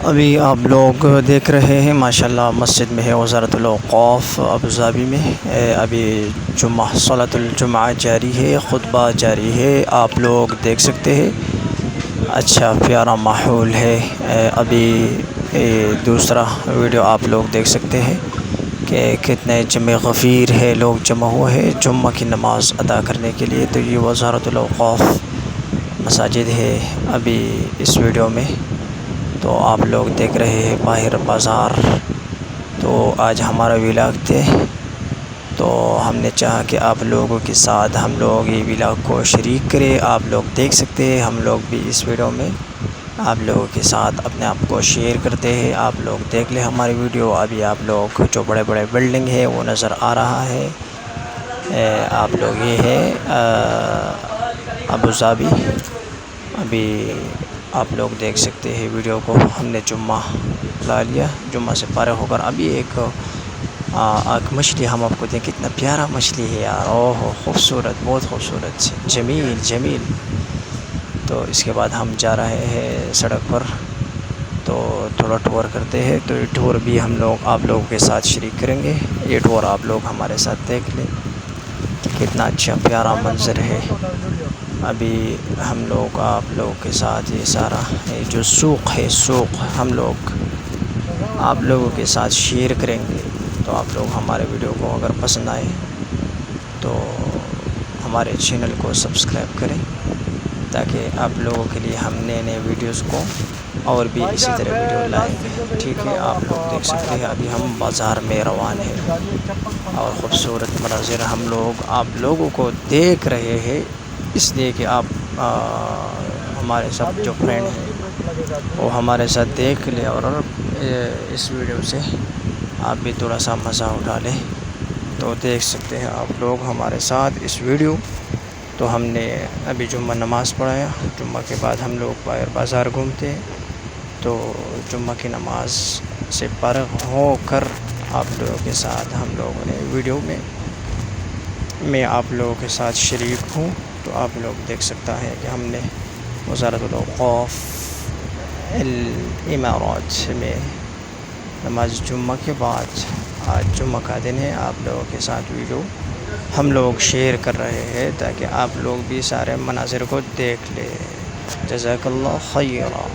ابھی آپ لوگ دیکھ رہے ہیں ماشاءاللہ مسجد میں ہے وزارت الاوقاف ابوظہبی میں ابھی جمعہ صلاۃ الجمعہ جاری ہے، خطبہ جاری ہے، آپ لوگ دیکھ سکتے ہیں۔ اچھا پیارا ماحول ہے۔ ابھی دوسرا ویڈیو آپ لوگ دیکھ سکتے ہیں کہ کتنے جمع غفیر ہے، لوگ جمع ہوئے ہیں جمعہ کی نماز ادا کرنے کے لیے۔ تو یہ وزارت الاوقاف مساجد ہے ابھی اس ویڈیو میں، تو آپ لوگ دیکھ رہے ہیں باہر بازار۔ تو آج ہمارا ولاگ تھے، تو ہم نے چاہا کہ آپ لوگوں کے ساتھ ہم لوگ یہ ولاگ کو شریک کریں۔ آپ لوگ دیکھ سکتے ہیں، ہم لوگ بھی اس ویڈیو میں آپ لوگوں کے ساتھ اپنے آپ کو شیئر کرتے ہیں۔ آپ لوگ دیکھ لیں ہماری ویڈیو۔ ابھی آپ لوگ جو بڑے بڑے بلڈنگ ہے وہ نظر آ رہا ہے۔ آپ لوگ یہ ہے ابوظہبی۔ ابھی آپ لوگ دیکھ سکتے ہیں ویڈیو کو۔ ہم نے جمعہ لا لیا، جمعہ سے فارغ ہو کر ابھی ایک مچھلی ہم آپ کو دیں، کتنا پیارا مچھلی ہے یار، اوہ خوبصورت، بہت خوبصورت، جمیل جمیل۔ تو اس کے بعد ہم جا رہے ہیں سڑک پر، تو تھوڑا ٹور کرتے ہیں۔ تو یہ ٹور بھی ہم لوگ آپ لوگوں کے ساتھ شریک کریں گے۔ یہ ٹور آپ لوگ ہمارے ساتھ دیکھ لیں، کتنا اچھا پیارا منظر ہے۔ ابھی ہم لوگ آپ لوگوں کے ساتھ یہ سارا جو سوق ہے، سوق ہم لوگ آپ لوگوں کے ساتھ شیئر کریں گے۔ تو آپ لوگ ہمارے ویڈیو کو اگر پسند آئے تو ہمارے چینل کو سبسکرائب کریں، تاکہ آپ لوگوں کے لیے ہم نئے نئے ویڈیوز کو اور بھی اسی طرح ویڈیو لائیں گے، ٹھیک ہے۔ آپ لوگ دیکھ سکتے ہیں ابھی ہم بازار میں روان ہیں، اور خوبصورت مناظر ہم لوگ آپ لوگوں کو دیکھ رہے ہیں، اس لیے کہ آپ ہمارے سب جو فرینڈ ہیں وہ ہمارے ساتھ دیکھ لیں، اور اس ویڈیو سے آپ بھی تھوڑا سا مزہ اٹھا لیں۔ تو دیکھ سکتے ہیں آپ لوگ ہمارے ساتھ اس ویڈیو۔ تو ہم نے ابھی جمعہ نماز پڑھایا، جمعہ کے بعد ہم لوگ باہر بازار گھومتے ہیں۔ تو جمعہ کی نماز سے فارغ ہو کر آپ لوگوں کے ساتھ ہم لوگوں نے ویڈیو میں آپ لوگوں کے ساتھ شریک ہوں۔ تو آپ لوگ دیکھ سکتا ہے کہ ہم نے وزارت الاوقاف الامارات میں نماز جمعہ کے بعد، آج جمعہ کا دن ہے، آپ لوگوں کے ساتھ ویڈیو ہم لوگ شیئر کر رہے ہیں، تاکہ آپ لوگ بھی سارے مناظر کو دیکھ لیں۔ جزاک اللہ خیرا۔